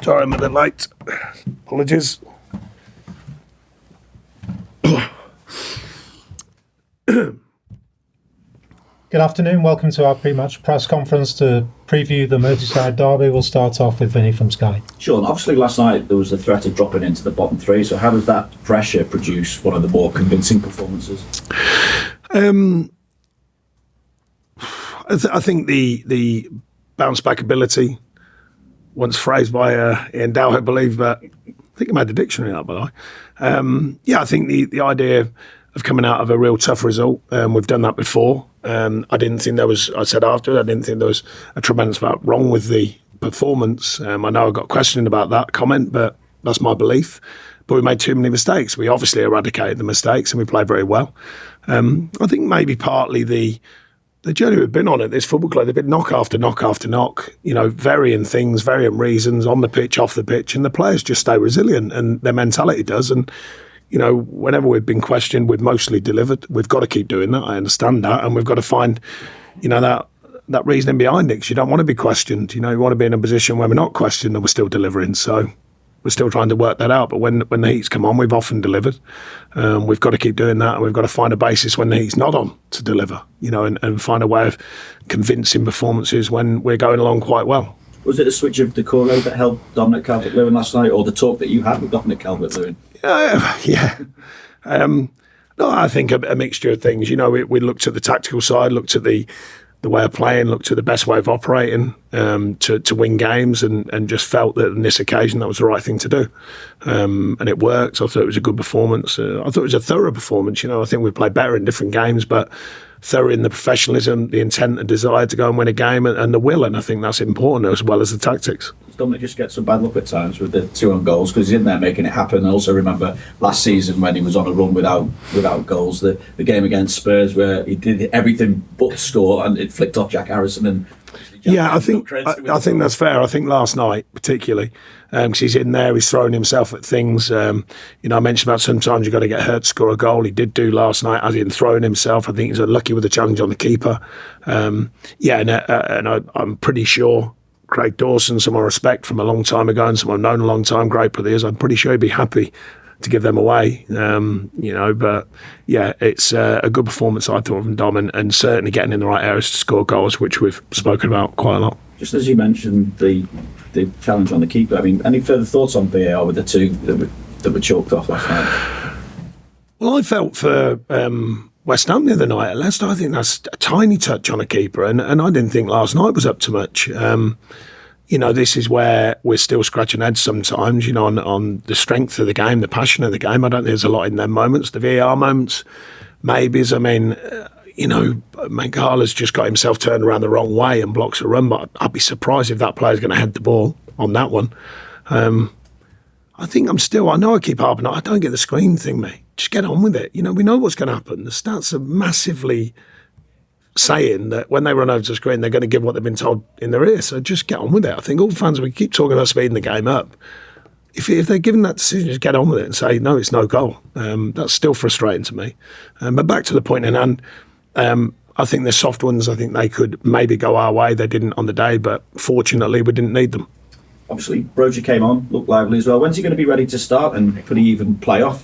Sorry, I'm a bit late. Apologies. Good afternoon. Welcome to our pre-match press conference to preview the Merseyside Derby. We'll start off with Vinny from Sky. Sean, obviously last night there was a threat of dropping into the bottom three, so how does that pressure produce one of the more convincing performances? I think the bounce back ability, once phrased by Ian Dow, I believe, but I think he made the dictionary up, by the way. I think the idea of coming out of a real tough result, we've done that before. I didn't think there was, I said after, I didn't think there was a tremendous amount wrong with the performance. I know I got questioned about that comment, but that's my belief. But we made too many mistakes. We obviously eradicated the mistakes and we played very well. I think maybe partly the journey we've been on at this football club, they've been knock after knock after knock, varying things, varying reasons, on the pitch, off the pitch, and the players just stay resilient and their mentality does. And, whenever we've been questioned, we've mostly delivered. We've got to keep doing that. I understand that. And we've got to find, that reasoning behind it, because you don't want to be questioned. You want to be in a position where we're not questioned and we're still delivering. So we're still trying to work that out. But when the heat's come on, we've often delivered. We've got to keep doing that. And we've got to find a basis when the heat's not on to deliver, and find a way of convincing performances when we're going along quite well. Was it a switch of decor that helped Dominic Calvert-Lewin last night, or the talk that you had with Dominic Calvert-Lewin? Yeah. No, I think a mixture of things. We looked at the tactical side, looked at the way of playing, looked at the best way of operating to win games, and just felt that on this occasion that was the right thing to do. And it worked. I thought it was a good performance. I thought it was a thorough performance. I think we played better in different games, but thorough in the professionalism, the intent and desire to go and win a game, and the will. And I think that's important as well as the tactics. Dominic just gets some bad luck at times with the 2 on goals because he's in there making it happen. I also remember last season when he was on a run without goals, the game against Spurs where he did everything but score and it flicked off Jack Harrison. And I think that's fair. I think last night particularly, because he's in there, he's throwing himself at things. I mentioned about sometimes you've got to get hurt to score a goal. He did do last night, as in throwing himself. I think he's unlucky with the challenge on the keeper. And I'm pretty sure Craig Dawson, someone I respect from a long time ago and someone I've known a long time, great players, I'm pretty sure he'd be happy to give them away, but it's a good performance I thought from Dom, and certainly getting in the right areas to score goals, which we've spoken about quite a lot. Just as you mentioned the challenge on the keeper, any further thoughts on VAR with the 2 that were chalked off last night? Well, I felt for West Ham the other night at Leicester, I think that's a tiny touch on a keeper, and I didn't think last night was up to much. This is where we're still scratching heads sometimes, on the strength of the game, the passion of the game. I don't think there's a lot in them moments. The VAR moments, maybes. Mangala's just got himself turned around the wrong way and blocks a run, but I'd be surprised if that player's going to head the ball on that one. I know I keep harping, I don't get the screen thing, mate. Just get on with it. We know what's going to happen. The stats are massively saying that when they run over to the screen, they're going to give what they've been told in their ear. So just get on with it. I think all fans, we keep talking about speeding the game up. If they're given that decision, just get on with it and say, no, it's no goal. That's still frustrating to me. But back to the point in hand, I think the soft ones, I think they could maybe go our way. They didn't on the day, but fortunately we didn't need them. Obviously, Broja came on, looked lively as well. When's he going to be ready to start, and could he even play off?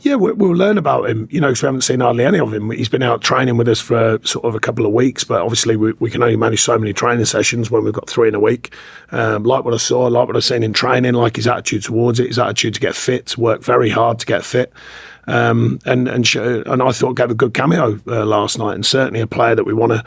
Yeah, we'll learn about him, because we haven't seen hardly any of him. He's been out training with us for sort of a couple of weeks, but obviously we can only manage so many training sessions when we've got 3 in a week. Like what I saw, like what I've seen in training, like his attitude towards it, his attitude to get fit, to work very hard to get fit. And I thought gave a good cameo last night, and certainly a player that we want to,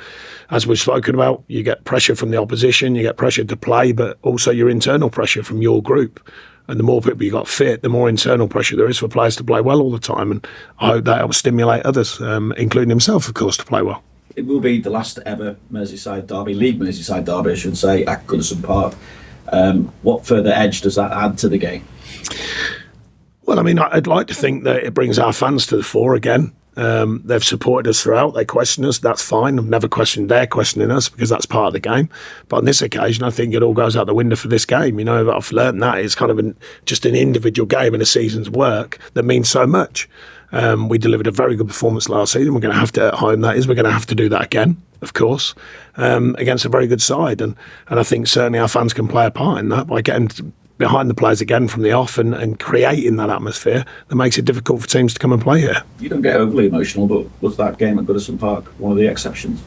as we've spoken about, you get pressure from the opposition, you get pressure to play, but also your internal pressure from your group. And the more people you got fit, the more internal pressure there is for players to play well all the time. And I hope that helps stimulate others, including himself, of course, to play well. It will be the last ever Merseyside Derby, League Merseyside Derby, I should say, at Goodison Park. What further edge does that add to the game? Well, I'd like to think that it brings our fans to the fore again. They've supported us throughout. They question us. That's fine. I've never questioned their questioning us because that's part of the game. But on this occasion, I think it all goes out the window for this game. I've learned that it's kind of just an individual game in a season's work that means so much. We delivered a very good performance last season. We're going to have to, at home that is, we're going to have to do that again, of course, against a very good side. And I think certainly our fans can play a part in that by getting behind the players again from the off and creating that atmosphere that makes it difficult for teams to come and play here. You don't get overly emotional, but was that game at Goodison Park one of the exceptions?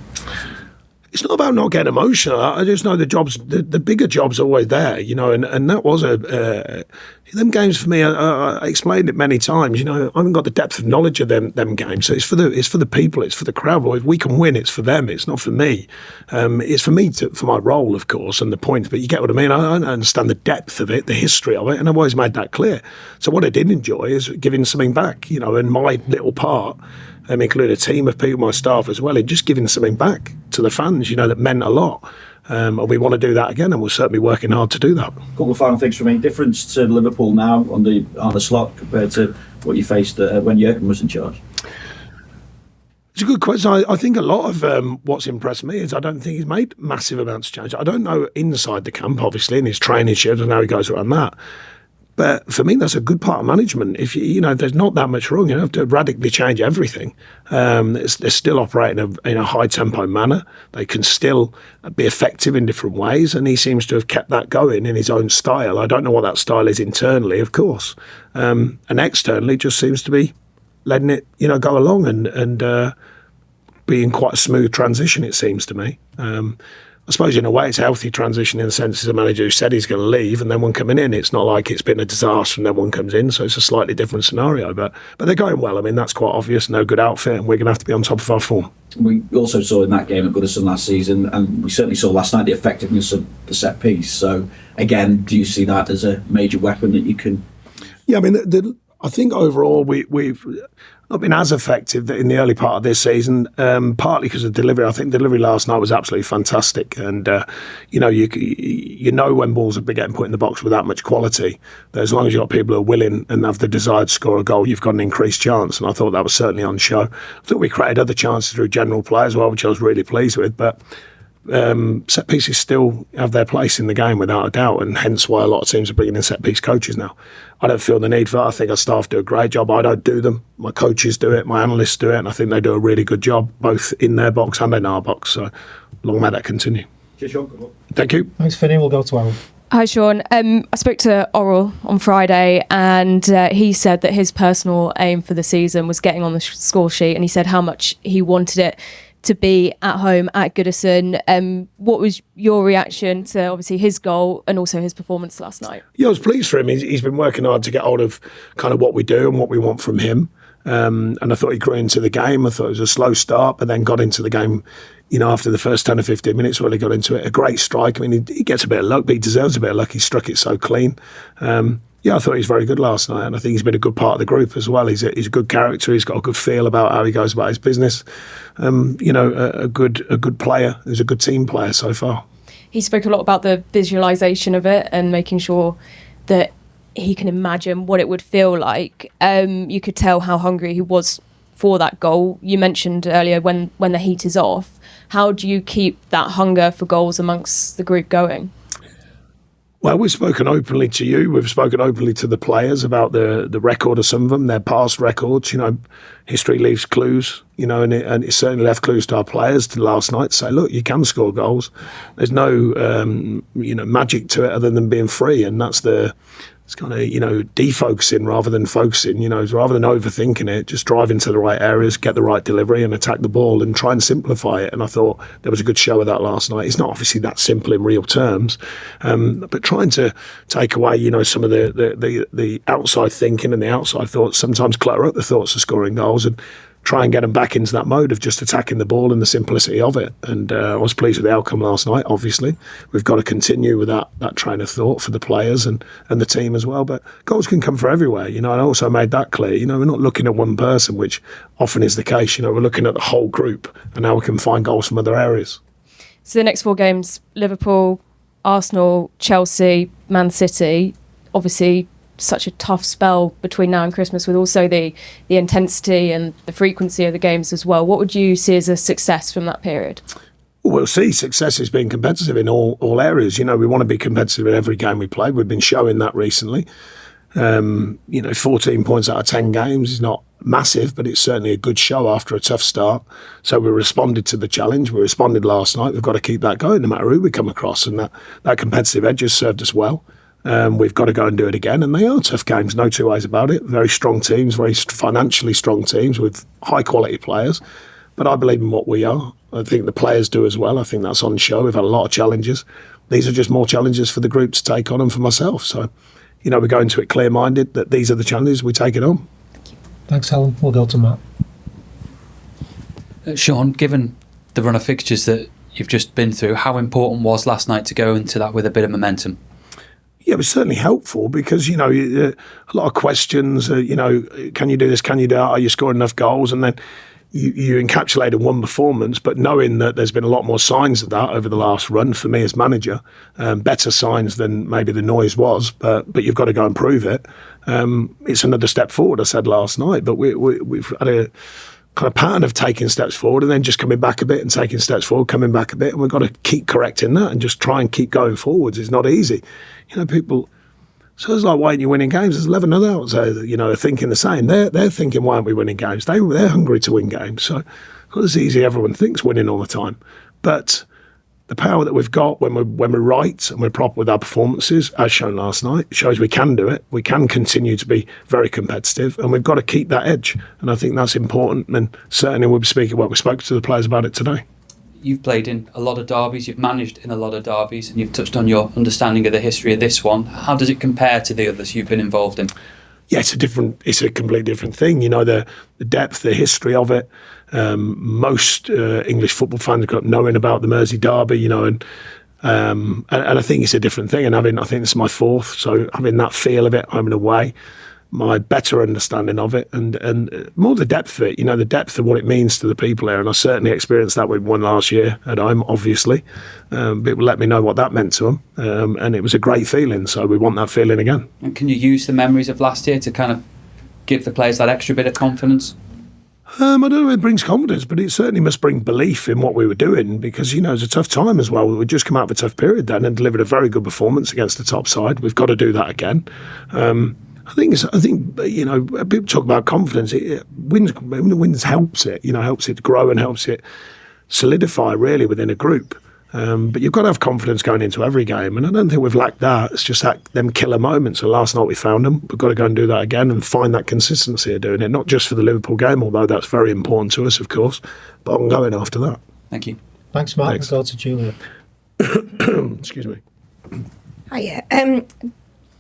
It's not about not getting emotional. I just know the bigger job's always there, and that was them games for me. I explained it many times. I haven't got the depth of knowledge of them games. So it's for the people, it's for the crowd. If we can win, it's for them. It's not for me. It's for me for my role, of course, and the points. But you get what I mean. I understand the depth of it, the history of it, and I've always made that clear. So what I did enjoy is giving something back, and my little part. Include a team of people, my staff as well, in just giving something back to the fans, that meant a lot. And we want to do that again, and we're certainly working hard to do that. A couple of final things for me. Difference to Liverpool now on the Arne Slot compared to what you faced when Jurgen was in charge? It's a good question. I think a lot of what's impressed me is I don't think he's made massive amounts of change. I don't know inside the camp, obviously, in his training shifts and how he goes around that. But for me, that's a good part of management. If there's not that much wrong, you don't have to radically change everything. They're still operating in a high tempo manner. They can still be effective in different ways, and he seems to have kept that going in his own style. I don't know what that style is internally, of course, and externally, just seems to be letting it, go along and being quite a smooth transition. It seems to me. I suppose in a way it's a healthy transition in the sense he's a manager who said he's going to leave and then one coming in. It's not like it's been a disaster and then one comes in, so it's a slightly different scenario. But they're going well. I mean, that's quite obvious. No good outfit, and we're going to have to be on top of our form. We also saw in that game at Goodison last season, and we certainly saw last night, the effectiveness of the set piece. So again, do you see that as a major weapon that you can? Yeah, I mean, I think overall we've not been as effective in the early part of this season, partly because of delivery. I think delivery last night was absolutely fantastic, and you know when balls have been getting put in the box with that much quality, that as long as you've got people who are willing and have the desire to score a goal, you've got an increased chance. And I thought that was certainly on show. I thought we created other chances through general play as well, which I was really pleased with, but set pieces still have their place in the game without a doubt, and hence why a lot of teams are bringing in set piece coaches now. I don't feel the need for that. I think our staff do a great job. I don't do them. My coaches do it, my analysts do it, and I think they do a really good job both in their box and in our box. So long may that continue. Cheers, Sean. Thank you. Thanks, Finney. We'll go to Orel. Hi, Sean. I spoke to Orel on Friday, and he said that his personal aim for the season was getting on the score sheet, and he said how much he wanted it to be at home at Goodison. What was your reaction to obviously his goal and also his performance last night? Yeah, I was pleased for him. He's been working hard to get hold of kind of what we do and what we want from him. And I thought he grew into the game. I thought it was a slow start, but then got into the game, after the first 10 or 15 minutes, really got into it. A great strike. I mean, he gets a bit of luck, but he deserves a bit of luck. He struck it so clean. Yeah, I thought he was very good last night, and I think he's been a good part of the group as well. He's a good character. He's got a good feel about how he goes about his business. A good player. He's a good team player so far. He spoke a lot about the visualisation of it and making sure that he can imagine what it would feel like. You could tell how hungry he was for that goal. You mentioned earlier when the heat is off. How do you keep that hunger for goals amongst the group going? Well, we've spoken openly to you. We've spoken openly to the players about the record of some of them, their past records. History leaves clues, and it certainly left clues to our players last night to say, look, you can score goals. There's no, magic to it other than being free, and that's it's kind of, defocusing rather than focusing, rather than overthinking it, just drive into the right areas, get the right delivery and attack the ball and try and simplify it. And I thought there was a good show of that last night. It's not obviously that simple in real terms, but trying to take away, some of the outside thinking and the outside thoughts sometimes clutter up the thoughts of scoring goals and try and get them back into that mode of just attacking the ball and the simplicity of it. And I was pleased with the outcome last night, obviously. We've got to continue with that train of thought for the players and the team as well. But goals can come from everywhere, and I also made that clear. We're not looking at one person, which often is the case. We're looking at the whole group and how we can find goals from other areas. So the next 4 games, Liverpool, Arsenal, Chelsea, Man City, obviously such a tough spell between now and Christmas, with also the intensity and the frequency of the games as well. What would you see as a success from that period? We'll see. Success is being competitive in all areas. We want to be competitive in every game we play. We've been showing that recently. 14 points out of 10 games is not massive, but it's certainly a good show after a tough start. So we responded to the challenge. We responded last night. We've got to keep that going no matter who we come across, and that competitive edge has served us well. We've got to go and do it again, and they are tough games, no two ways about it. Very strong teams, very financially strong teams with high quality players. But I believe in what we are. I think the players do as well. I think that's on show. We've had a lot of challenges. These are just more challenges for the group to take on and for myself. So, we go into it clear-minded that these are the challenges, we take it on. Thanks, Helen. We'll go to Matt. Sean, given the run of fixtures that you've just been through, how important was last night to go into that with a bit of momentum? Yeah, it was certainly helpful because, a lot of questions, can you do this, can you do that, are you scoring enough goals? And then you encapsulated one performance, but knowing that there's been a lot more signs of that over the last run for me as manager, better signs than maybe the noise was, but you've got to go and prove it. It's another step forward, I said last night, but we've had a kind of pattern of taking steps forward and then just coming back a bit and taking steps forward, coming back a bit, and we've got to keep correcting that and just try and keep going forwards. It's not easy. People... So it's like, why aren't you winning games? There's 11 other out there, they're thinking the same. They're thinking, why aren't we winning games? They're hungry to win games. So it's not as easy. Everyone thinks winning all the time. But the power that we've got when we're right and we're proper with our performances, as shown last night, shows we can do it. We can continue to be very competitive, and we've got to keep that edge. And I think that's important. And certainly we spoke to the players about it today. You've played in a lot of derbies, you've managed in a lot of derbies, and you've touched on your understanding of the history of this one. How does it compare to the others you've been involved in? Yeah, it's a completely different thing. The depth, the history of it. Most English football fans grew up knowing about the Merseyside Derby, and I think it's a different thing. And I think this is my fourth, so having that feel of it, home and away, my better understanding of it, and more the depth of it, the depth of what it means to the people there. And I certainly experienced that with one last year at home, obviously. People let me know what that meant to them, and it was a great feeling, so we want that feeling again. And can you use the memories of last year to kind of give the players that extra bit of confidence? I don't know if it brings confidence, but it certainly must bring belief in what we were doing because, it's a tough time as well. We'd just come out of a tough period then and delivered a very good performance against the top side. We've got to do that again. I think people talk about confidence. Wins helps it, helps it grow and helps it solidify really within a group. But you've got to have confidence going into every game, and I don't think we've lacked that. It's just them killer moments. And last night we found them. We've got to go and do that again and find that consistency of doing it, not just for the Liverpool game, although that's very important to us, of course, but ongoing after that. Thank you. Thanks, Matt. Thanks. We'll go to Julia. Excuse me. Hiya.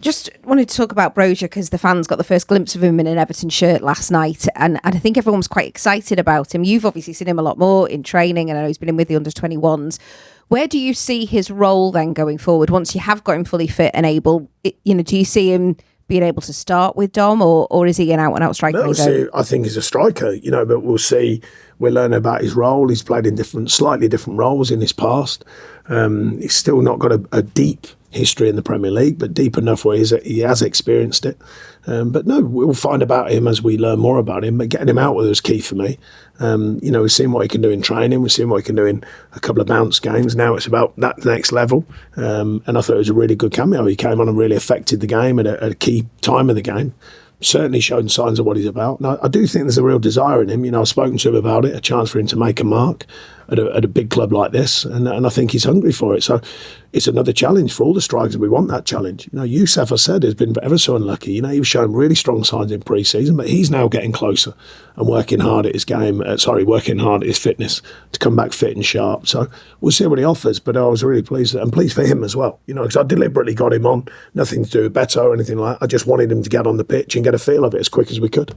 Just wanted to talk about Broja because the fans got the first glimpse of him in an Everton shirt last night, and I think everyone was quite excited about him. You've obviously seen him a lot more in training, and I know he's been in with the under-21s. Where do you see his role then going forward once you have got him fully fit and able? Do you see him being able to start with Dom, or is he an out-and-out striker? I think he's a striker, but we'll see. We'll learn about his role. He's played in slightly different roles in his past. He's still not got a deep history in the Premier League, but deep enough where he has experienced it. But no, we'll find about him as we learn more about him. But getting him out with us is key for me. We've seen what he can do in training. We've seen what he can do in a couple of bounce games. Now it's about that next level. And I thought it was a really good cameo. He came on and really affected the game at a key time of the game. Certainly showing signs of what he's about. Now, I do think there's a real desire in him. I've spoken to him about it, a chance for him to make a mark at a big club like this, and I think he's hungry for it. So it's another challenge for all the strikers. We want that challenge. Youssef, I said, has been ever so unlucky. He was showing really strong signs in pre-season, but he's now getting closer and working hard at his game. Working hard at his fitness to come back fit and sharp. So we'll see what he offers. But I was really pleased, and pleased for him as well. Because I deliberately got him on, nothing to do with Beto or anything like that. I just wanted him to get on the pitch and get a feel of it as quick as we could.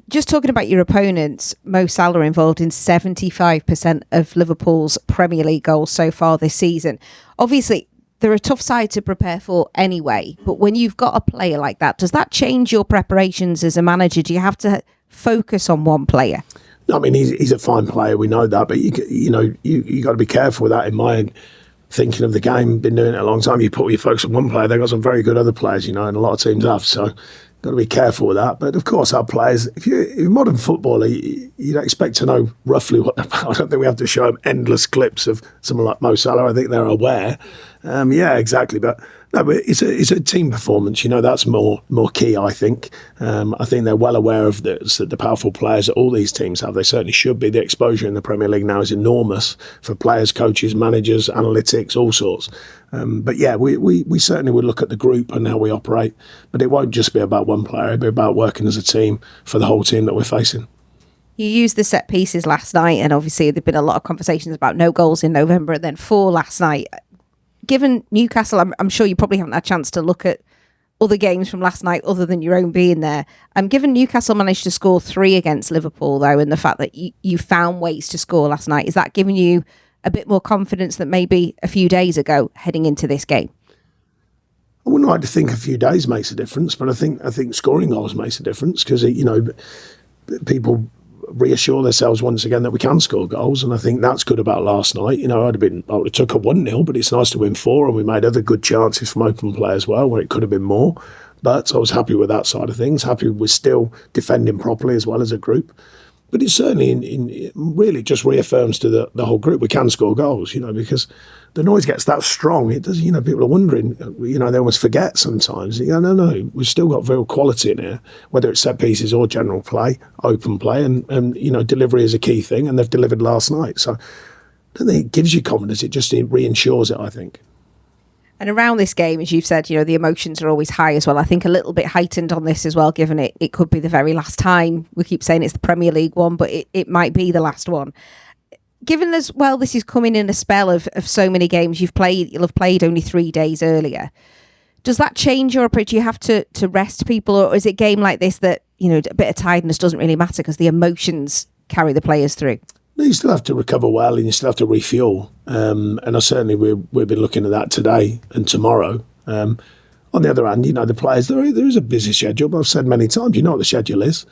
Just talking about your opponents, Mo Salah involved in 75% of Liverpool's Premier League goals so far this season. Obviously, they're a tough side to prepare for anyway, but when you've got a player like that, does that change your preparations as a manager? Do you have to focus on one player? I mean, he's a fine player, we know that, but you got to be careful with that in mind. Thinking of the game, been doing it a long time, you put your focus on one player, they've got some very good other players, and a lot of teams have, so got to be careful with that. But of course, our players, if you're modern footballer, you don't expect to know roughly what they're about. I don't think we have to show them endless clips of someone like Mo Salah. I think they're aware. Yeah, exactly. But no, but it's a team performance. That's more key, I think. I think they're well aware of the powerful players that all these teams have. They certainly should be. The exposure in the Premier League now is enormous for players, coaches, managers, analytics, all sorts. But yeah, we certainly would look at the group and how we operate. But it won't just be about one player. It'll be about working as a team for the whole team that we're facing. You used the set pieces last night, and obviously there've been a lot of conversations about no goals in November and then 4 last night. Given Newcastle, I'm sure you probably haven't had a chance to look at other games from last night other than your own being there. Given Newcastle managed to score 3 against Liverpool, though, and the fact that you found ways to score last night, is that giving you a bit more confidence than maybe a few days ago heading into this game? I wouldn't like to think a few days makes a difference, but I think scoring goals makes a difference because, people reassure themselves once again that we can score goals, and I think that's good about last night. I would have took a 1-0, but it's nice to win 4, and we made other good chances from open play as well, where it could have been more. But I was happy with that side of things. Happy we're still defending properly as well as a group. But it certainly really just reaffirms to the whole group we can score goals, because the noise gets that strong. It does, people are wondering, they almost forget sometimes. No, we've still got real quality in here, whether it's set pieces or general play, open play, and delivery is a key thing, and they've delivered last night. So I don't think it gives you confidence, it just reinsures it, I think. And around this game, as you've said, the emotions are always high as well. I think a little bit heightened on this as well, given it could be the very last time. We keep saying it's the Premier League one, but it might be the last one. Given as well, this is coming in a spell of so many games you'll have played only 3 days earlier. Does that change your approach? Do you have to rest people, or is it a game like this that, a bit of tiredness doesn't really matter because the emotions carry the players through? No, you still have to recover well, and you still have to refuel. And I certainly we've been looking at that today and tomorrow. On the other hand, the players, there is a busy schedule, but I've said many times, what the schedule is.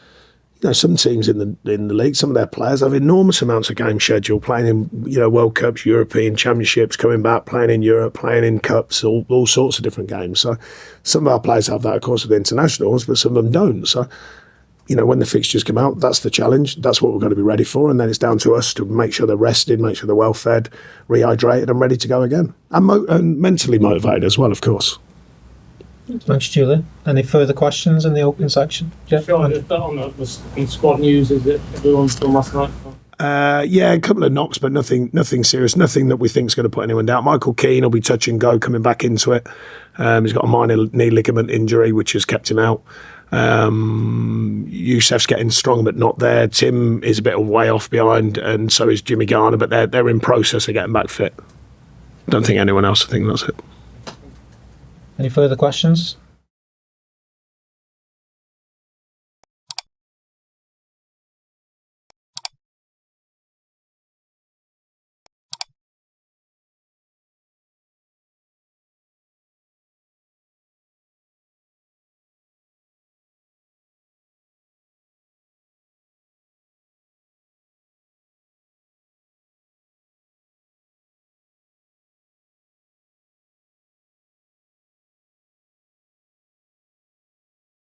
Some teams in the league, some of their players have enormous amounts of game schedule, playing in World Cups, European Championships, coming back, playing in Europe, playing in cups, all sorts of different games. So some of our players have that, of course, with the internationals, but some of them don't. So when the fixtures come out, that's the challenge. That's what we're going to be ready for. And then it's down to us to make sure they're rested, make sure they're well fed, rehydrated and ready to go again. And mentally motivated as well, of course. Thanks, Julian. Any further questions in the open section? Jeff? Sure, just on the squad news, is it everyone's done last night? Yeah, a couple of knocks, but nothing serious. Nothing that we think is going to put anyone down. Michael Keane will be touch and go coming back into it. He's got a minor knee ligament injury, which has kept him out. Youssef's getting strong but not there. Tim is a bit way off behind, and so is Jimmy Garner, but they're in process of getting back fit. I don't think anyone else. I think that's it. Any further questions?